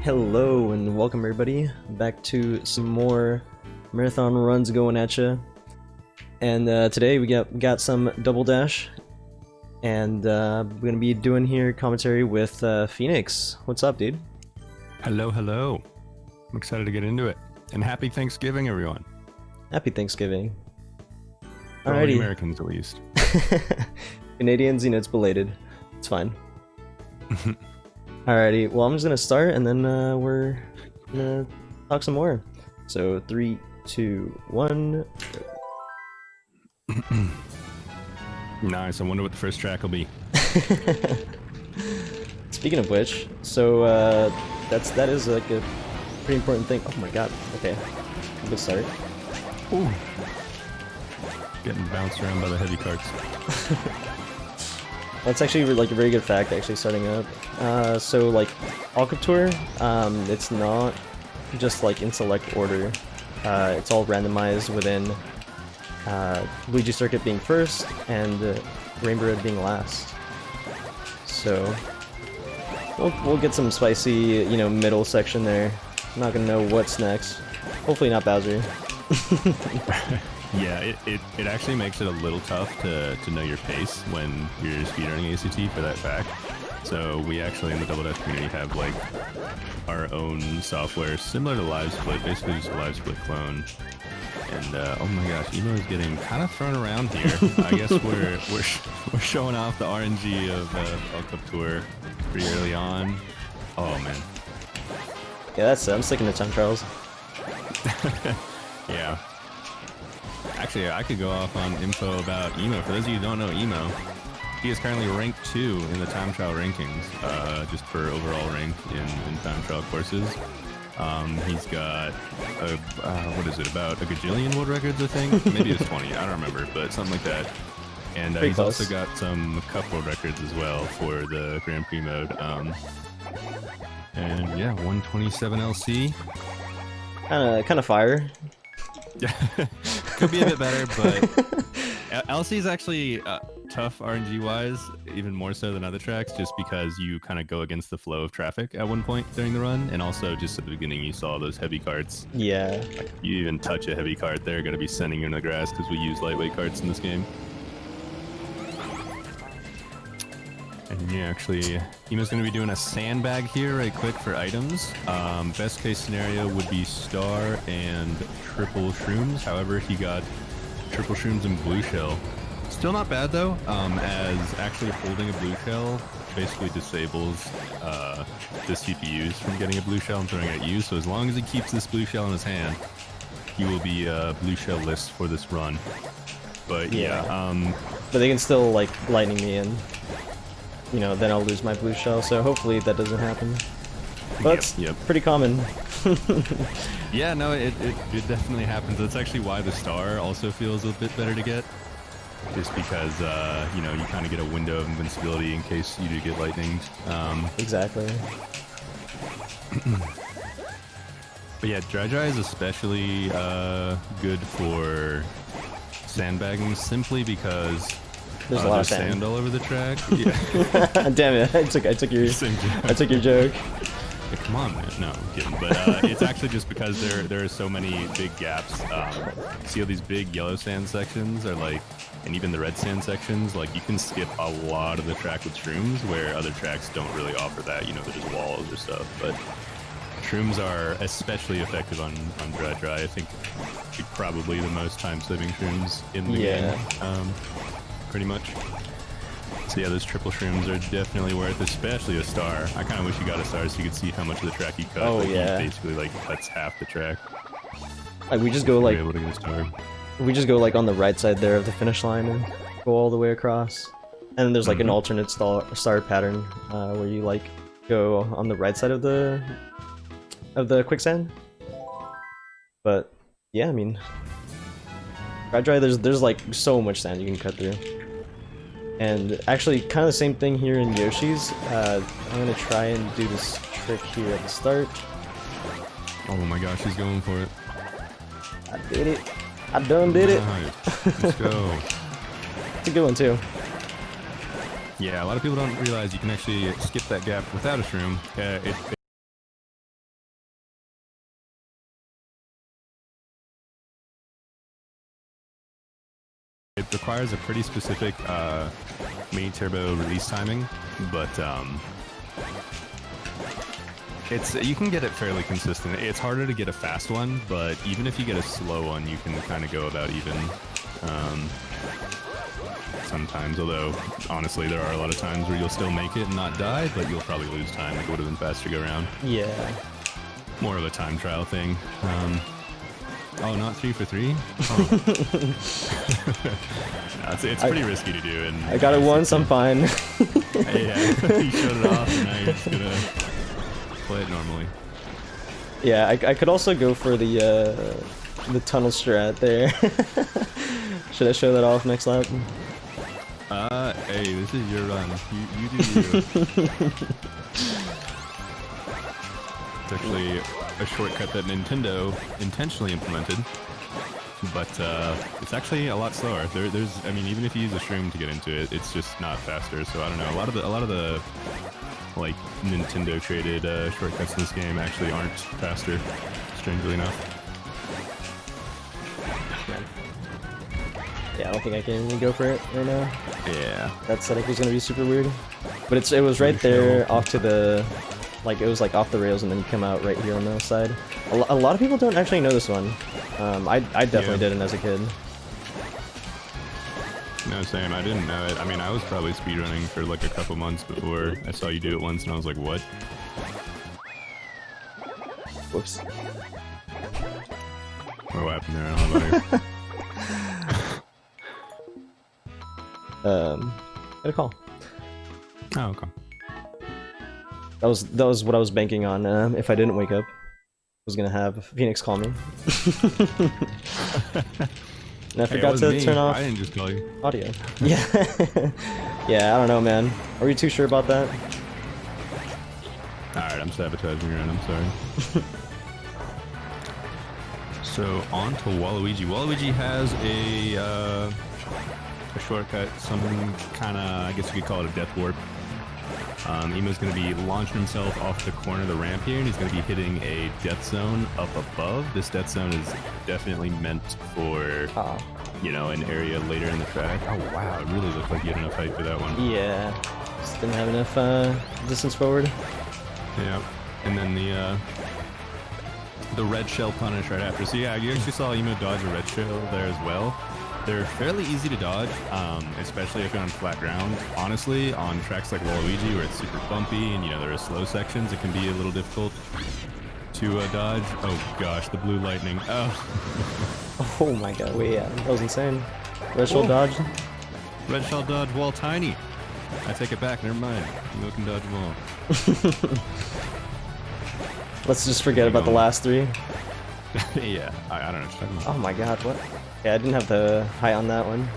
Hello and welcome everybody back to some more marathon runs going at you. And today we got some double dash, and we're gonna be doing here commentary with Phoenix. What's up, dude? Hello, hello. I'm excited to get into it. And happy Thanksgiving, everyone. Happy Thanksgiving. For all the Alrighty. Americans, at least. Canadians, you know, it's belated. It's fine. Alrighty, well, I'm just gonna start and then we're gonna talk some more. So 3, 2, 1. Nice. I wonder what the first track will be. Speaking of which, so that is like a pretty important thing. Oh my god. Okay, good start. Ooh. Getting bounced around by the heavy carts. That's actually like a very good fact, actually, starting up. So like Tour, it's not just like in select order. It's all randomized within Luigi Circuit being first and Rainbow Road being last. So we'll get some spicy, you know, middle section there. I'm not gonna know what's next. Hopefully not Bowser. Yeah, it actually makes it a little tough to know your pace when you're speedrunning ACT for that fact. So we actually in the Double Dash community have like our own software similar to Live Split, basically just a Live Split clone. And oh my gosh, Emo is getting kind of thrown around here. I guess we're showing off the RNG of Tour pretty early on. Oh man. Yeah, that's it. I'm sticking to time trials. Yeah. Actually, I could go off on info about Emo. For those of you who don't know Emo, he is currently ranked 2 in the time trial rankings, just for overall rank in time trial courses. He's got, what is it, about a gajillion world records, I think? Maybe it's 20, I don't remember, but something like that. And he's also got some cup world records as well for the Grand Prix mode. And yeah, 127 LC. Kind of fire. Yeah, could be a bit better, but LC is actually tough RNG wise, even more so than other tracks, just because you kind of go against the flow of traffic at one point during the run, and also just at the beginning you saw those heavy carts. Yeah. You even touch a heavy cart, they're going to be sending you in the grass because we use lightweight carts in this game. And yeah, actually, Emo's going to be doing a sandbag here right quick for items. Best case scenario would be star and triple shrooms. However, he got triple shrooms and blue shell. Still not bad though, as actually holding a blue shell basically disables the CPUs from getting a blue shell and throwing it at you. So as long as he keeps this blue shell in his hand, he will be blue shell list for this run. But yeah, but they can still like lightning me in. You know, then I'll lose my blue shell, so hopefully that doesn't happen. But yep. Pretty common. Yeah, no, it definitely happens. That's actually why the star also feels a bit better to get. Just because, you know, you kind of get a window of invincibility in case you do get lightninged. Exactly. But yeah, Dry is especially good for sandbagging, simply because there's a lot of sand all over the track. Yeah. Damn it! I took your joke. Yeah, come on, man. No, I'm kidding. But it's actually just because there are so many big gaps. See how these big yellow sand sections are like, and even the red sand sections, like you can skip a lot of the track with shrooms, where other tracks don't really offer that. You know, they're just walls or stuff. But shrooms are especially effective on dry. I think probably the most time-saving shrooms in the game. Pretty much. So yeah, those triple shrooms are definitely worth, especially a star. I kind of wish you got a star so you could see how much of the track he cut. Oh, like, yeah. He basically like cuts half the track. Like we just go like able to get a star. We just go like on the right side there of the finish line and go all the way across. And then there's like an alternate star pattern where you like go on the right side of the quicksand. But yeah, I mean, dry there's like so much sand you can cut through. And actually, kind of the same thing here in Yoshi's. I'm gonna try and do this trick here at the start. Oh my gosh, he's going for it. I did it. I done did it. Let's go. It's a good one too. Yeah, a lot of people don't realize you can actually skip that gap without a shroom. It requires a pretty specific mini turbo release timing, but you can get it fairly consistent. It's harder to get a fast one, but even if you get a slow one, you can kind of go about even sometimes. Although, honestly, there are a lot of times where you'll still make it and not die, but you'll probably lose time. Like, it would have been faster to go around. Yeah. More of a time trial thing. Oh, not 3 for 3? Oh. No, it's pretty risky to do. And I got it once, I'm fine. Yeah, you showed it off, and now you're just gonna play it normally. Yeah, I could also go for the tunnel strat there. Should I show that off next lap? Hey, this is your run. You do you. It's actually a shortcut that Nintendo intentionally implemented, but it's actually a lot slower. I mean, even if you use a shroom to get into it, it's just not faster. So I don't know. A lot of the like Nintendo traded shortcuts in this game actually aren't faster, strangely enough. Yeah, I don't think I can go for it right now. Yeah. That setup was gonna be super weird. But it was right there off to the, like, it was like off the rails and then you come out right here on the side. A lot of people don't actually know this one. I definitely didn't as a kid. No, same. I didn't know it. I mean, I was probably speedrunning for like a couple months before I saw you do it once and I was like, what? Whoops. What happened there? I don't know. Got a call. Oh, okay. That was what I was banking on. If I didn't wake up, I was gonna have Phoenix call me. And I forgot to turn off I didn't just call you. audio. Yeah. Yeah, I don't know, man. Are you too sure about that? Alright, I'm sabotaging your end, I'm sorry. So, on to Waluigi. Waluigi has a shortcut, something kinda, I guess you could call it a death warp. Emo's going to be launching himself off the corner of the ramp here, and he's going to be hitting a death zone up above. This death zone is definitely meant for, you know, an area later in the track. Oh wow, it really looked like you had enough height for that one. Yeah, just didn't have enough distance forward. Yeah, and then the red shell punish right after. So yeah, you actually saw Emo dodge a red shell there as well. They're fairly easy to dodge, especially if you're on flat ground. Honestly, on tracks like Waluigi where it's super bumpy and, you know, there are slow sections, it can be a little difficult to dodge. Oh gosh, the blue lightning. Oh. Oh my god, wait, yeah, that was insane. Red shell dodge. Red shell dodge wall tiny. I take it back, never mind. Emo can dodge wall. Let's just forget about the last three. Yeah, I don't know what you're talking about. Oh my god, what? Yeah, I didn't have the height on that one.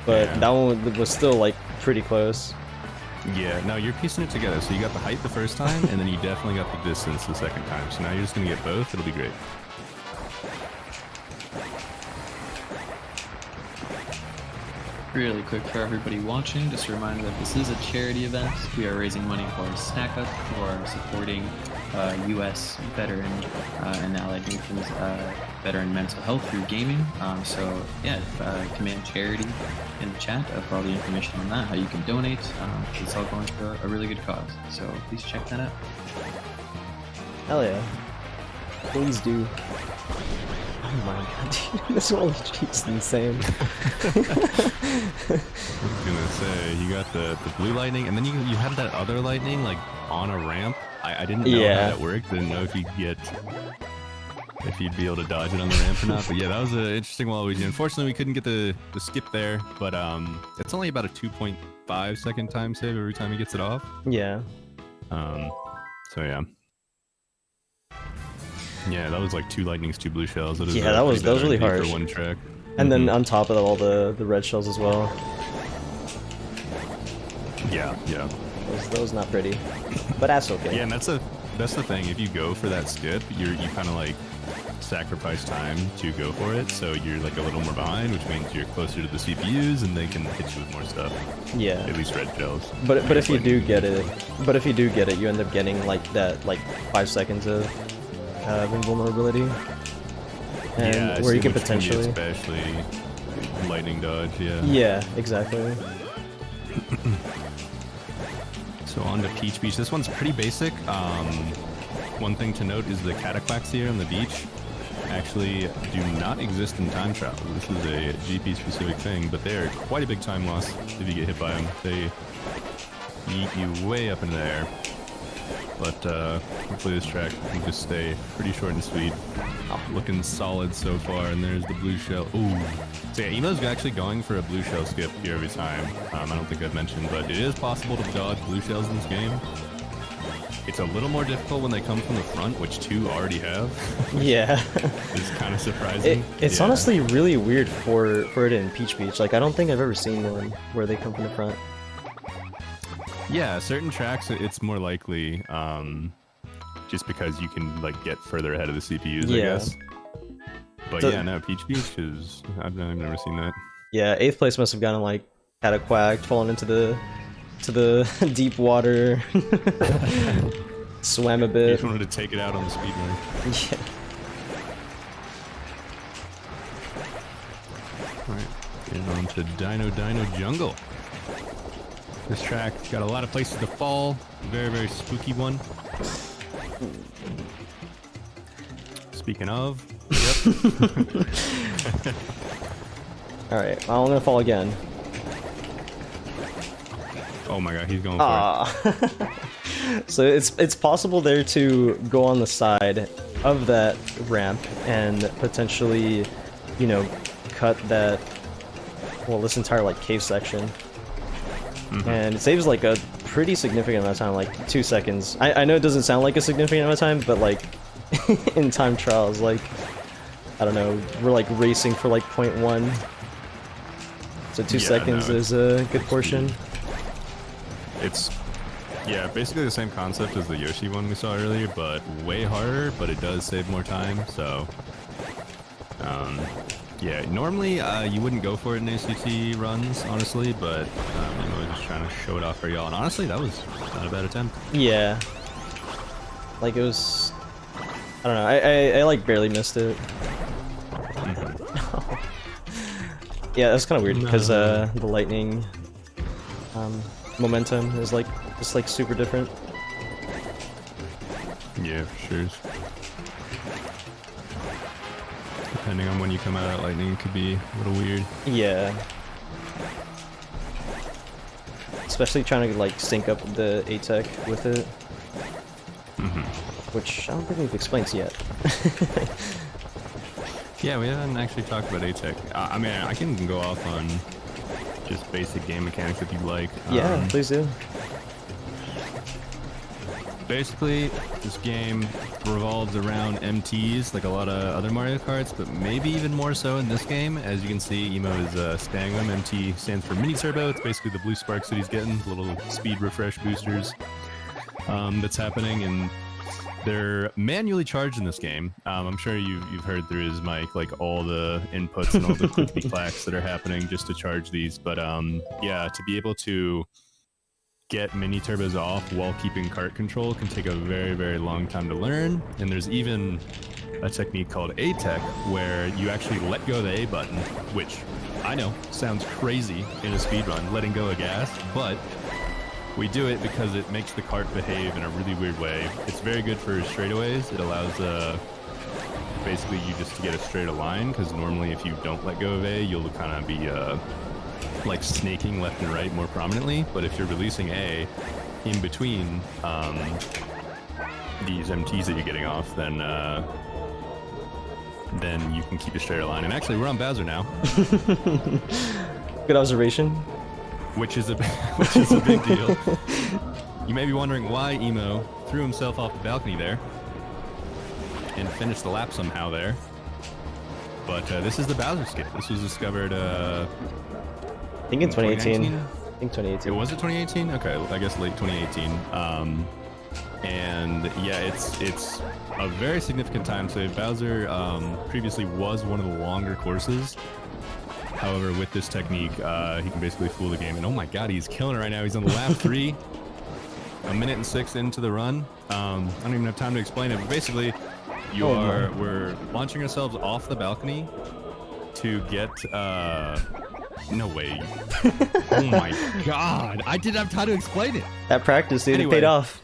But that one was still, like, pretty close. Yeah, no, you're piecing it together. So you got the height the first time, and then you definitely got the distance the second time. So now you're just going to get both. It'll be great. Really quick for everybody watching, just a reminder that this is a charity event. We are raising money for Snack Up, who are supporting U.S. veteran and allied nations veteran mental health through gaming. So yeah, command charity in the chat for all the information on that, how you can donate. It's all going for a really good cause. So please check that out. Hell yeah. Please do. Oh my god, dude, this Waluigi is insane. I was gonna say, you got the blue lightning, and then you had that other lightning, like, on a ramp. I didn't know how that worked, didn't know if you'd be able to dodge it on the ramp or not, but yeah, that was an interesting Waluigi. Unfortunately, we couldn't get the skip there, but it's only about a 2.5 second time save every time he gets it off. Yeah. So yeah. Yeah, that was like 2 lightnings, 2 blue shells. Yeah, that was really harsh. For one track. And then on top of all the red shells as well. Yeah. That was not pretty, but that's okay. Yeah, and that's the thing. If you go for that skip, you kind of like sacrifice time to go for it, so you're like a little more behind, which means you're closer to the CPUs and they can hit you with more stuff. Yeah. At least red shells. But if you do get it, you end up getting like that 5 seconds of invulnerability. And where you can potentially lightning dodge, yeah. Yeah, exactly. So on to Peach Beach. This one's pretty basic. One thing to note is the cataclacks here on the beach actually do not exist in time travel. This is a GP specific thing, but they're quite a big time loss if you get hit by them. They yeet you way up in the air. But hopefully this track can just stay pretty short and sweet. Looking solid so far, and there's the blue shell. Ooh. So yeah, Emo's actually going for a blue shell skip here every time. I don't think I've mentioned, but it is possible to dodge blue shells in this game. It's a little more difficult when they come from the front, which 2 already have. Yeah. It's kind of surprising. It's honestly really weird for it in Peach Beach. Like, I don't think I've ever seen one where they come from the front. Yeah, certain tracks it's more likely, just because you can like get further ahead of the CPUs, I guess. But yeah, no, Peach Beach is I've never seen that. Yeah, 8th place must have gotten like cataclacked, fallen into the deep water, swam a bit. You just wanted to take it out on the speedrun. Yeah. Alright, getting on to Dino Jungle. This track got a lot of places to fall. Very, very spooky one. Speaking of, yep. Alright, I'm gonna fall again. Oh my god, he's going for it. So it's possible there to go on the side of that ramp and potentially, you know, cut that, well, this entire like cave section. And it saves like a pretty significant amount of time, like 2 seconds. I know it doesn't sound like a significant amount of time, but like in time trials, like, I don't know, we're like racing for like 0.1. So 2 seconds is a good portion. It's, yeah, basically the same concept as the Yoshi one we saw earlier, but way harder, but it does save more time, so... yeah, normally you wouldn't go for it in ACT runs, honestly, but I was just trying to show it off for y'all, and honestly, that was not a bad attempt. Yeah. Like, it was... I don't know, I like barely missed it. Yeah, that's kind of weird, because the lightning momentum is like, just like super different. Yeah, for sure. Depending on when you come out at lightning, it could be a little weird. Yeah. Especially trying to like sync up the A-Tech with it. Which I don't think we've explained yet. Yeah, we haven't actually talked about A-Tech. I mean, I can go off on just basic game mechanics if you'd like. Yeah, please do. Basically, this game revolves around MTs, like a lot of other Mario Karts, but maybe even more so in this game. As you can see, Emo is staying them. MT stands for Mini Turbo. It's basically the blue sparks that he's getting, the little speed refresh boosters that's happening, and they're manually charged in this game. I'm sure you've heard through his mic, like all the inputs and all the clickety clacks that are happening just to charge these. But yeah, to be able to get mini turbos off while keeping kart control can take a very, very long time to learn. And there's even a technique called A-Tech where you actually let go of the A button, which I know sounds crazy in a speedrun, letting go of gas, but we do it because it makes the kart behave in a really weird way. It's very good for straightaways. It allows basically you just to get a straighter line, because normally if you don't let go of A, you'll kind of be like snaking left and right more prominently. But if you're releasing A in between these MTs that you're getting off, then you can keep a straighter line. And actually, we're on Bowser now. Good observation. Which is a big deal. You may be wondering why Emo threw himself off the balcony there and finished the lap somehow there. But this is the Bowser skip. This was discovered I think in 2018. 2019? I think 2018. It was it 2018? Okay, I guess late 2018. And yeah, it's a very significant time save. Bowser previously was one of the longer courses. However, with this technique, he can basically fool the game. And oh my god, he's killing it right now. He's on the lap 3. 1 minute and 6 into the run. I don't even have time to explain it, but basically, we're launching ourselves off the balcony, to get no way. Oh my god, I didn't have time to explain it. That practice, dude, Anyway. it paid off.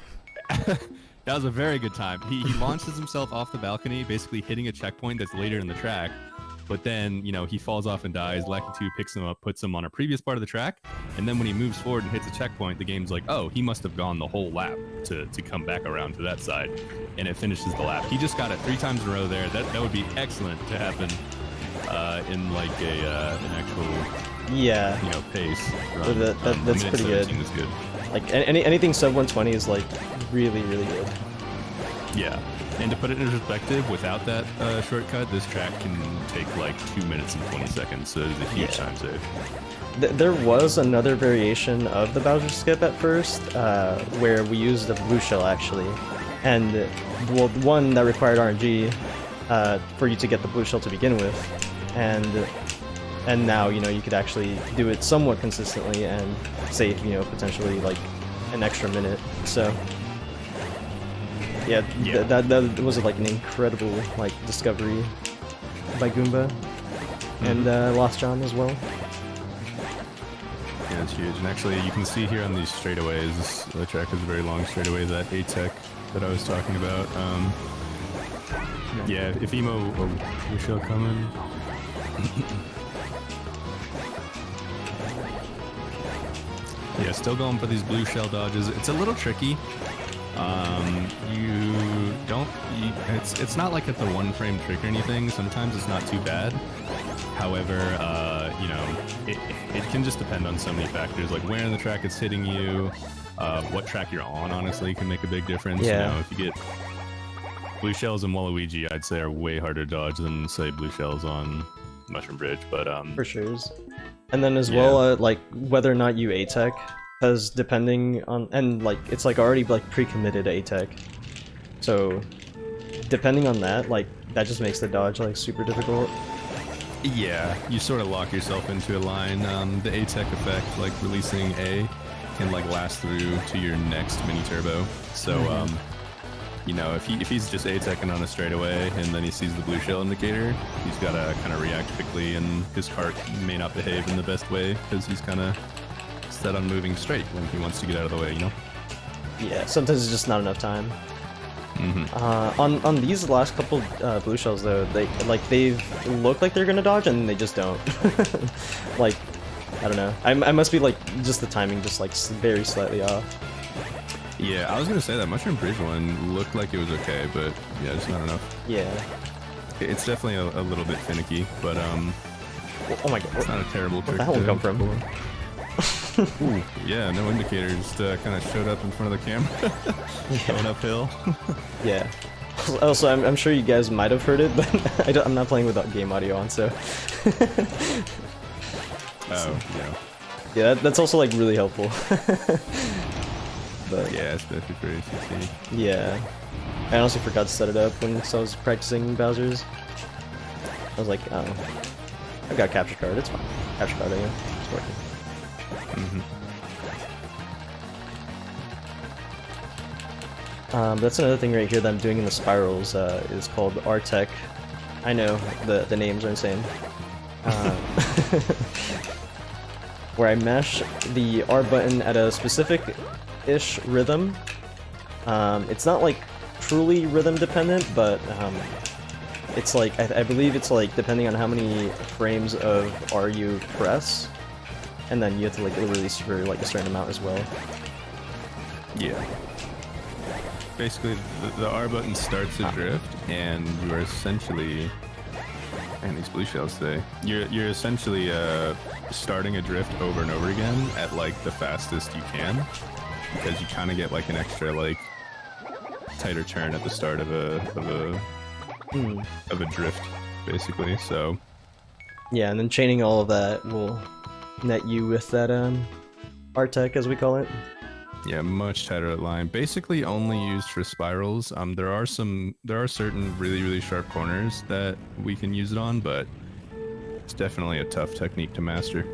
That was a very good time. He launches himself off the balcony, basically hitting a checkpoint that's later in the track. But then, you know, he falls off and dies. Lackey 2 picks him up, puts him on a previous part of the track. And then when he moves forward and hits a checkpoint, the game's like, oh, he must have gone the whole lap to come back around to that side. And it finishes the lap. He just got it 3 times in a row there. That would be excellent to happen in like an actual, Yeah. you know, pace. So that's pretty good. Was good. Like anything sub 120 is like really good. Yeah. And to put it in perspective, without that shortcut, this track can take like 2 minutes and 20 seconds, so it's a huge time save. There was another variation of the Bowser skip at first, where we used a blue shell actually, and well, one that required RNG for you to get the blue shell to begin with, and now you know you could actually do it somewhat consistently and save potentially like an extra minute. So. Yeah, that was like an incredible like discovery by Goomba and Lost John as well. Yeah, it's huge. And actually, you can see here on these straightaways, the track is a very long straightaway, that A-Tech that I was talking about. Yeah, if Emo, we shall come in. Yeah, still going for these blue shell dodges. It's a little tricky. It's not like it's a one-frame trick or anything. Sometimes it's not too bad. However, you know, it can just depend on so many factors, like where in the track it's hitting you, what track you're on, honestly, can make a big difference. Yeah. You know, if you get blue shells and Waluigi, I'd say are way harder to dodge than, say, blue shells on Mushroom Bridge, but for sure. And then as well, like whether or not you A-Tech, because depending on, and like it's like already like pre-committed A-Tech, so depending on that, like that just makes the dodge like super difficult. Yeah, you sort of lock yourself into a line. The A-Tech effect, like releasing A, can like last through to your next mini turbo. So you know, if he's just A-Teching on a straightaway and then he sees the blue shell indicator, he's got to kind of react quickly, and his cart may not behave in the best way because he's kind of set on moving straight when he wants to get out of the way, you know? Yeah, sometimes it's just not enough time. On these last couple blue shells though, they've looked like they're gonna dodge and they just don't. Like, I don't know. I must be like just the timing just like very slightly off. Yeah, I was gonna say that Mushroom Bridge one looked like it was okay, but yeah, just not enough. Yeah. It's definitely a little bit finicky, but oh my god, it's not a terrible trick. Where'd that one come from? Ooh, yeah, no indicator, just kind of showed up in front of the camera, going uphill. Yeah. Also, I'm sure you guys might have heard it, but I'm not playing with game audio on, so. Oh, yeah. Yeah, that's also like really helpful. But yeah, especially for ACC. Yeah. I honestly forgot to set it up when I was practicing Bowser's. I was like, oh, I've got a capture card, it's fine. Capture card, yeah, it's working. That's another thing right here that I'm doing in the spirals, is called R-Tech. I know, the names are insane. Where I mash the R button at a specific-ish rhythm. It's not like truly rhythm dependent, but it's like, I believe it's like depending on how many frames of R you press, and then you have to like release for like a certain amount as well. Yeah. Basically, the R button starts a drift, and you are essentially, and these blue shells today, you're essentially starting a drift over and over again at like the fastest you can, because you kind of get like an extra like tighter turn at the start of a drift, basically. So yeah, and then chaining all of that will net you with that R-Tech, as we call it. Yeah, much tighter line. Basically only used for spirals. There are certain really sharp corners that we can use it on, but it's definitely a tough technique to master.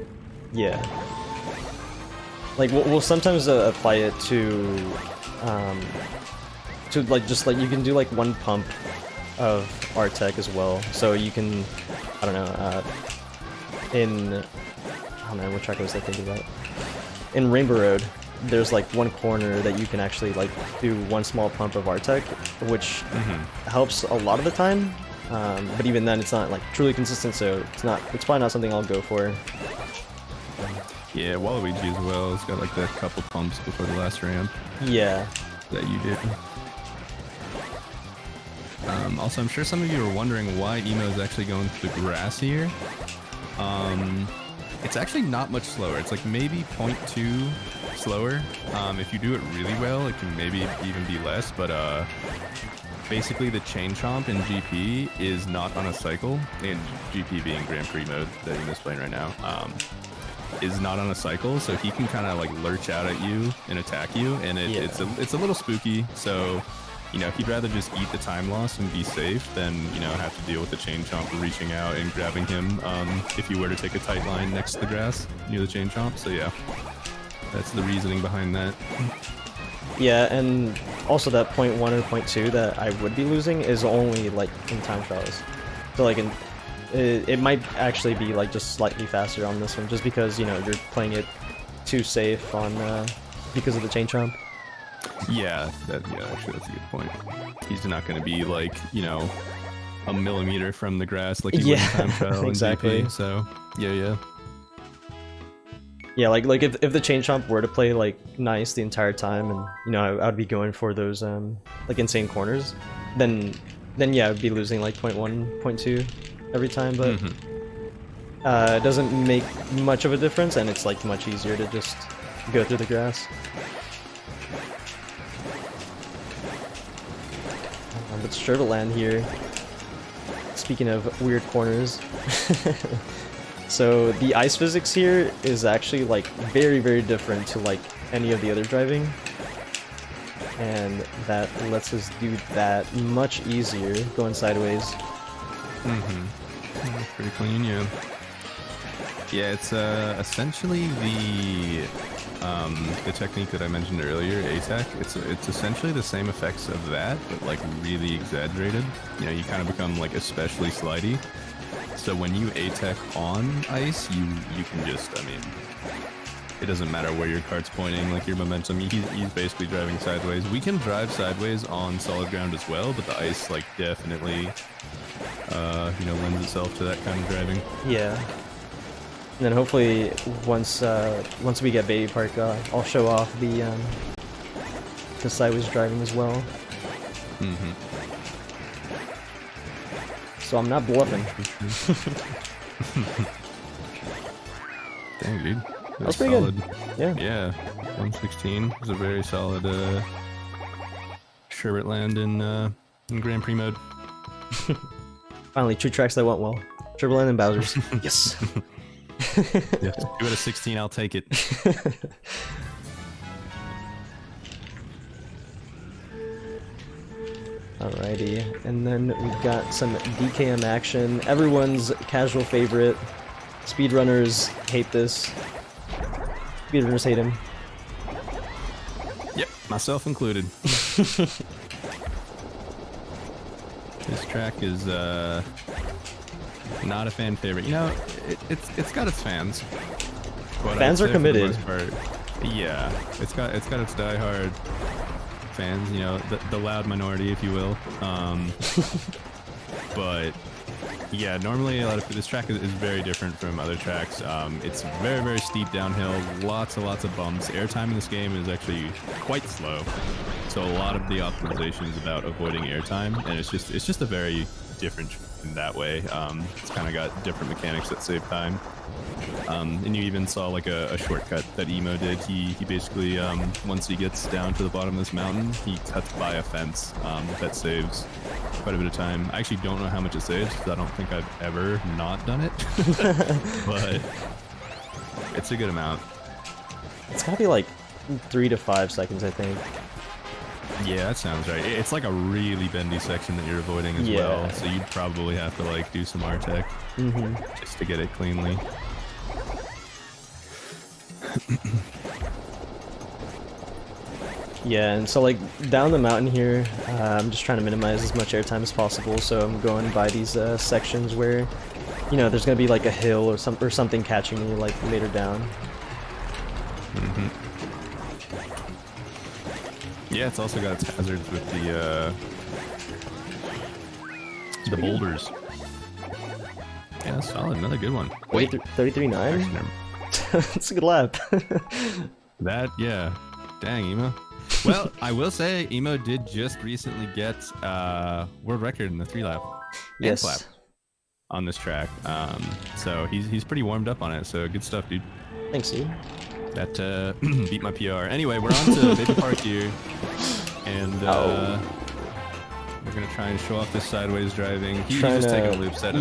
Yeah. Like we'll sometimes apply it to like just like you can do like one pump of R-Tech as well. So you can I don't know, in, oh man, what track was I thinking about? In Rainbow Road, there's like one corner that you can actually like do one small pump of Artec, which helps a lot of the time. But even then, it's not like truly consistent, so it's probably not something I'll go for. Yeah, Waluigi as well. It's got like the couple pumps before the last ramp. Yeah. That you did. Also, I'm sure some of you are wondering why Emo is actually going through the grass here. It's actually not much slower. It's like maybe 0.2 slower. If you do it really well, it can maybe even be less, but basically the chain chomp in GP is not on a cycle, in GP being Grand Prix mode that Emo's playing right now, is not on a cycle, so he can kind of like lurch out at you and attack you, and it's a little spooky, so you know, he'd rather just eat the time loss and be safe than, you know, have to deal with the chain chomp reaching out and grabbing him if you were to take a tight line next to the grass near the chain chomp. So yeah, that's the reasoning behind that. Yeah, and also that 0.1 or 0.2 that I would be losing is only like in time trials. So like it might actually be like just slightly faster on this one, just because, you know, you're playing it too safe on because of the chain chomp. Yeah, actually that's a good point. He's not going to be like, you know, a millimeter from the grass like he would in time trial exactly. in GP, so yeah. Yeah, like if the chain chomp were to play like nice the entire time, and you know I would be going for those like insane corners, then yeah, I'd be losing like 0.1, 0.2 every time, but it doesn't make much of a difference, and it's like much easier to just go through the grass. But Stribberland here, speaking of weird corners, so the ice physics here is actually like very, very different to like any of the other driving, and that lets us do that much easier going sideways. Pretty clean, yeah. Yeah, it's essentially the technique that I mentioned earlier, ATAC. It's essentially the same effects of that, but like really exaggerated. You know, you kind of become like especially slidey. So when you ATAC on ice, you can just, I mean, it doesn't matter where your kart's pointing, like your momentum, he's basically driving sideways. We can drive sideways on solid ground as well, but the ice like definitely, you know, lends itself to that kind of driving. Yeah. And then hopefully once we get Baby Park, I'll show off the sideways driving as well. So I'm not bluffing. Dang, dude. That was pretty solid. Good. Yeah. 116 is a very solid Sherbetland in Grand Prix mode. Finally, two tracks that went well. Sherbetland and Bowser's. Yes. Yeah, 2 out of 16, I'll take it. Alrighty, and then we've got some DKM action. Everyone's casual favorite. Speedrunners hate this. Speedrunners hate him. Yep, myself included. This track is not a fan favorite. You know, it's got its fans. But fans are committed. Yeah, it's got its diehard fans. You know, the loud minority, if you will. But yeah, normally a lot of this track is very different from other tracks. It's very, very steep downhill, lots and lots of bumps. Airtime in this game is actually quite slow, so a lot of the optimization is about avoiding airtime, and it's just a very different in that way. It's kind of got different mechanics that save time. And you even saw like a shortcut that Emo did. He basically, once he gets down to the bottom of this mountain, he cuts by a fence that saves quite a bit of time. I actually don't know how much it saves, because I don't think I've ever not done it. But it's a good amount. It's gotta be like 3 to 5 seconds, I think. Yeah, that sounds right. It's like a really bendy section that you're avoiding as well, so you'd probably have to like do some R-Tech just to get it cleanly. Yeah, and so like down the mountain here, I'm just trying to minimize as much airtime as possible, so I'm going by these sections where you know, there's gonna be like a hill or something catching you like later down. Yeah, it's also got its hazards with the boulders. Yeah, solid. Another good one. Wait, 33.9? That's a good lap. That, yeah. Dang, Emo. Well, I will say, Emo did just recently get world record in the 3-lap and flap on this track. So he's pretty warmed up on it. So good stuff, dude. Thanks, dude. That beat my PR. Anyway, we're on to Baby Park here, and we're gonna try and show off this sideways driving. He's just taking a loop set.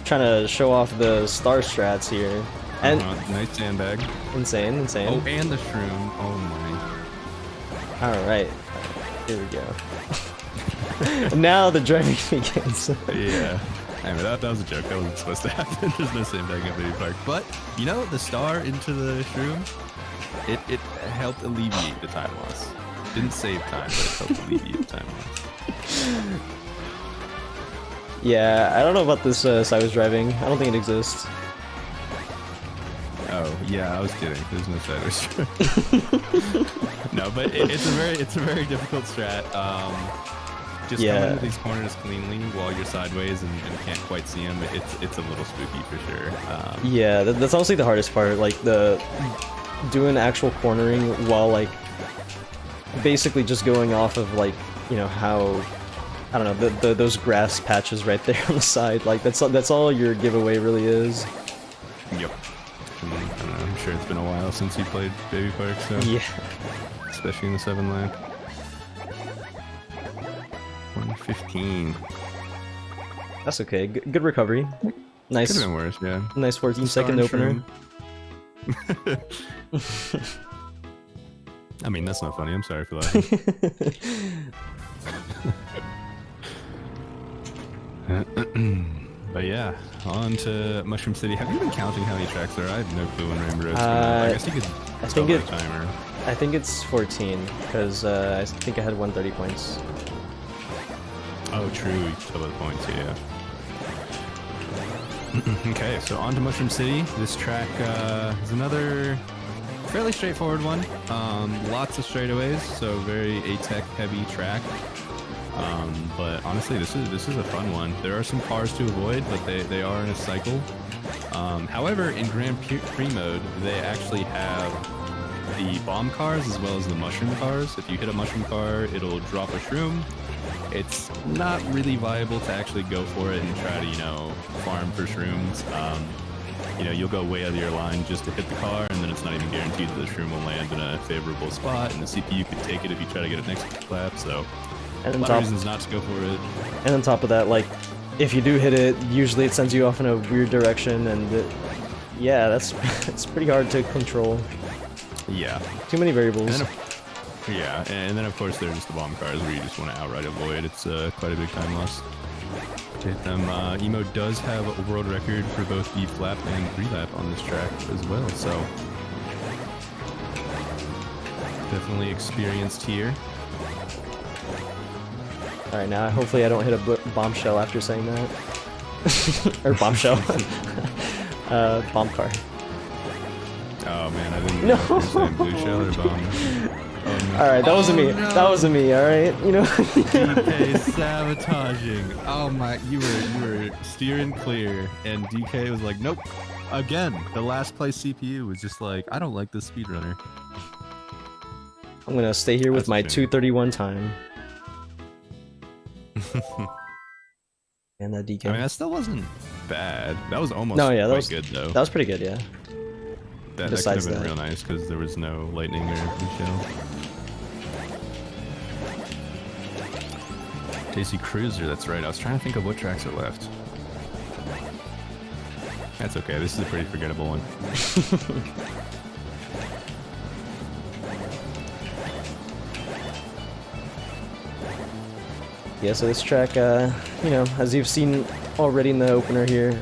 Trying to show off the star strats here. And nice sandbag. Insane. Oh, and the shroom. Oh my. All right, here we go. Now the driving begins. Yeah. I mean, that was a joke. That wasn't supposed to happen. There's no sandbag at Baby Park. But, you know, the star into the shroom, it helped alleviate the time loss. Didn't save time, but it helped alleviate the time loss. Yeah, I don't know about this sideways driving. I don't think it exists. Oh, yeah, I was kidding. There's no sideways driving. No, but it's a very difficult strat. Just coming into these corners cleanly while you're sideways and can't quite see them, it's a little spooky for sure. Yeah, that's honestly the hardest part, like doing actual cornering while like basically just going off of like, you know, how, I don't know, those grass patches right there on the side, like that's all your giveaway really is. Yep. I don't know, I'm sure it's been a while since you played Baby Park, so yeah, especially in the 7-lap. 115. That's okay. Good recovery. Nice. Could have been worse, yeah. Nice 14-second opener. I mean, that's not funny. I'm sorry for laughing. But yeah, on to Mushroom City. Have you been counting how many tracks there are? I have no clue when Rainbow Road's I guess you could tell by the timer. I think it's 14, because I think I had 130 points. Oh, true. You can tell by the points, yeah. Okay, so on to Mushroom City. This track is another fairly straightforward one. Lots of straightaways, so very A-Tech heavy track. But honestly, this is a fun one. There are some cars to avoid, but they are in a cycle. However, in Grand Prix mode, they actually have the bomb cars as well as the mushroom cars. If you hit a mushroom car, it'll drop a shroom. It's not really viable to actually go for it and try to, you know, farm for shrooms. You know, you'll go way out of your line just to hit the car, and then it's not even guaranteed that the shroom will land in a favorable spot, and the CPU could take it if you try to get it next lap, so a lot of reasons not to go for it. And on top of that, like, if you do hit it, usually it sends you off in a weird direction, and yeah, it's pretty hard to control. Yeah. Too many variables. Yeah, and then of course there's the bomb cars where you just want to outright avoid. It's quite a big time loss to hit them. Emo does have a world record for both the flap and 3-lap on this track as well, so definitely experienced here. Alright, now hopefully I don't hit a bombshell after saying that. Or bombshell. Bomb car. Oh man, I didn't know if you were saying blue shell or bomb. Oh, no. Alright, that wasn't me. No. That wasn't me, alright? You know? DK sabotaging. Oh my, you were steering clear, and DK was like, nope. Again, the last place CPU was just like, I don't like this speedrunner. I'm gonna stay here with my 2:31 time. And that DK. I mean, that still wasn't bad. That was almost that was good though. That was pretty good, yeah. That could have been real nice because there was no lightning or shell. Tasty Cruiser, that's right. I was trying to think of what tracks are left. That's okay. This is a pretty forgettable one. Yeah, so this track, you know, as you've seen already in the opener here,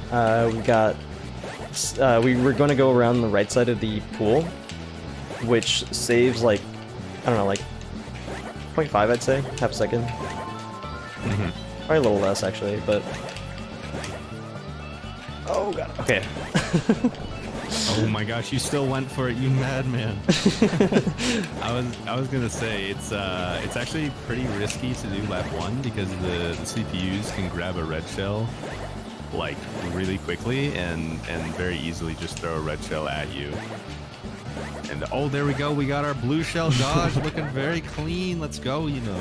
we were going to go around the right side of the pool, which saves like, I don't know, like 0.5 I'd say, half a second. Probably a little less actually, but Oh god. Okay. Oh my gosh, you still went for it, you madman. I was gonna say it's actually pretty risky to do lap 1 because the CPUs can grab a red shell like really quickly and very easily just throw a red shell at you. And oh, there we go, we got our blue shell dodge looking very clean. Let's go, you know.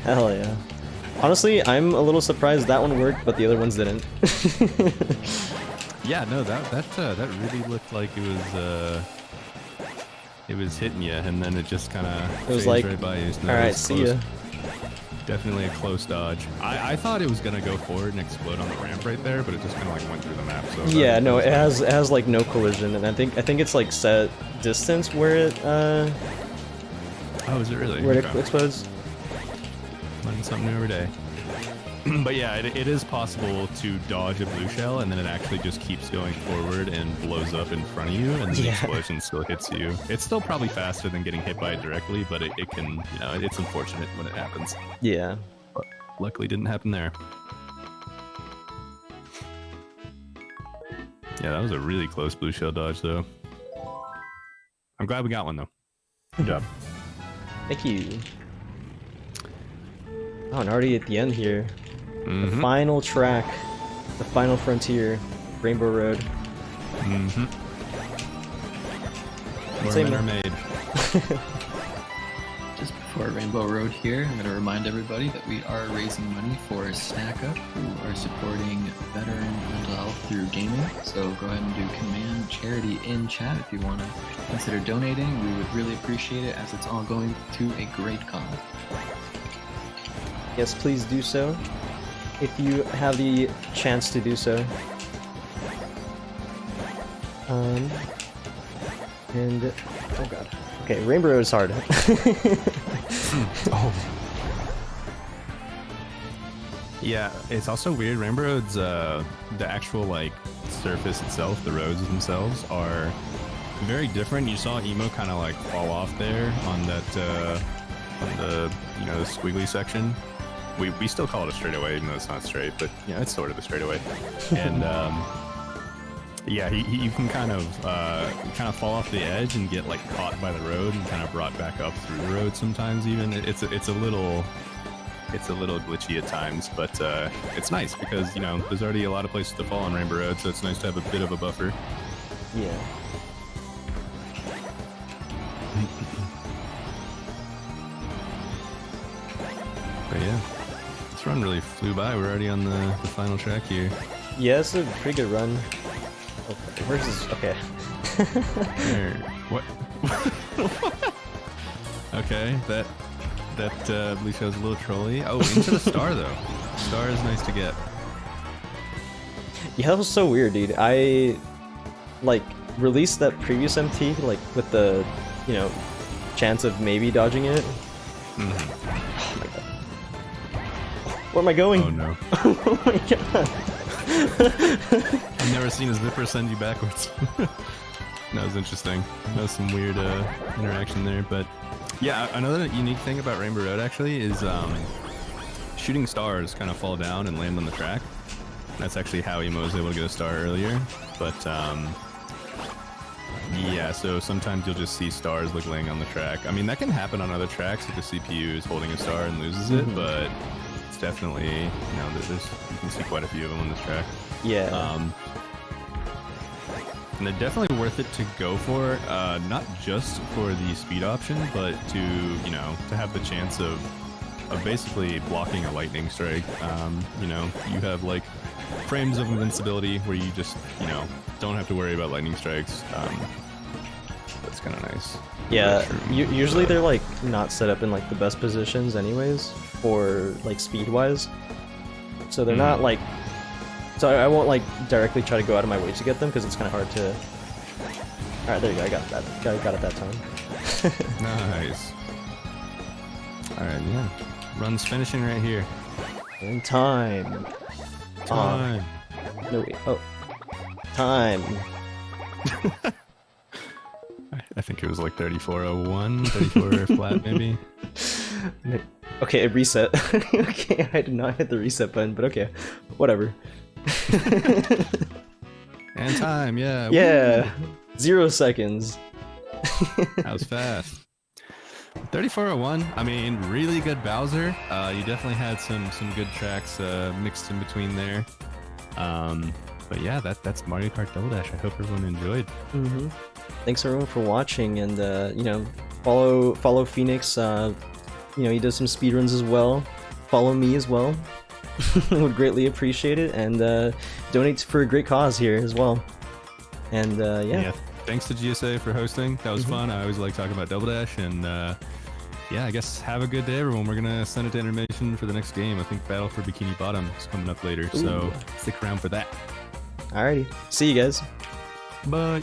Hell yeah. Honestly, I'm a little surprised that one worked, but the other ones didn't. Yeah, no, that really looked like it was hitting you, and then it just kind of was like, right by you. No, all it right, was see ya. Definitely a close dodge. I thought it was gonna go forward and explode on the ramp right there, but it just kind of like went through the map. So Yeah, no, it has like no collision, and I think it's like set distance where it oh, is it really? where it Okay. explodes. Learning something new every day. But yeah, it is possible to dodge a blue shell, and then it actually just keeps going forward and blows up in front of you, and the explosion still hits you. It's still probably faster than getting hit by it directly, but it can, you know, it's unfortunate when it happens. Yeah. But luckily, didn't happen there. Yeah, that was a really close blue shell dodge, though. I'm glad we got one, though. Good job. Thank you. Oh, and already at the end here. Mm-hmm. The final track, the final frontier, Rainbow Road. Mm-hmm. Same Where men are made. Just before Rainbow Road here, I'm going to remind everybody that we are raising money for Snack Up, who are supporting veteran mental health through gaming. So go ahead and do command charity in chat if you want to consider donating. We would really appreciate it, as it's all going to a great cause. Yes, please do so, if you have the chance to do so. And oh god. Okay, Rainbow Road is hard. Oh. Yeah, it's also weird. Rainbow Roads, the actual like surface itself, the roads themselves are very different. You saw Emo kind of like fall off there on that, on the, you know, the squiggly section. We still call it a straightaway, even though it's not straight, but yeah, it's sort of a straightaway. And yeah, you can kind of fall off the edge and get like caught by the road and kind of brought back up through the road sometimes. Even it's a little glitchy at times, but it's nice because, you know, there's already a lot of places to fall on Rainbow Road, so it's nice to have a bit of a buffer. Yeah. But yeah, this run really flew by. We're already on the final track here. Yeah, it's a pretty good run. Okay, where's this? Okay. There. What? Okay, that blue shell's a little trolly. Oh, into the star though. Star is nice to get. Yeah, that was so weird, dude. I like released that previous MT like with the, you know, chance of maybe dodging it. Mm-hmm. Oh my god. Where am I going? Oh no. Oh my god. I've never seen a zipper send you backwards. That was interesting. That was some weird interaction there, but yeah, another unique thing about Rainbow Road actually is shooting stars kind of fall down and land on the track. That's actually how Emo was able to get a star earlier, but yeah, so sometimes you'll just see stars like laying on the track. I mean, that can happen on other tracks if the CPU is holding a star and loses it, but it's definitely, you know, you can see quite a few of them on this track. Yeah. And they're definitely worth it to go for, not just for the speed option, but to, you know, to have the chance of basically blocking a lightning strike. You know, you have like frames of invincibility where you just, you know, don't have to worry about lightning strikes. That's kind of nice. Yeah, usually they're like not set up in like the best positions anyways for like speed wise. So they're not like, so I won't like directly try to go out of my way to get them because it's kind of hard to. All right, there you go. I got that. Got it that time. Nice. All right, yeah. Run's finishing right here. In time. Time. No wait. Oh. Time. I think it was like 3401, 34 flat maybe. Okay, it reset. Okay, I did not hit the reset button, but okay, whatever. And time, yeah. Yeah, 0 seconds. That was fast. 3401, I mean, really good Bowser. You definitely had some good tracks mixed in between there. But yeah, that's Mario Kart Double Dash. I hope everyone enjoyed. Thanks everyone for watching, and you know, follow Phoenix. You know, he does some speedruns as well. Follow me as well. Would greatly appreciate it, and donate for a great cause here as well. And yeah. Thanks to GSA for hosting. That was fun. I always like talking about Double Dash, and yeah, I guess have a good day, everyone. We're gonna send it to intermission for the next game. I think Battle for Bikini Bottom is coming up later, so stick around for that. Alrighty, see you guys. Bye.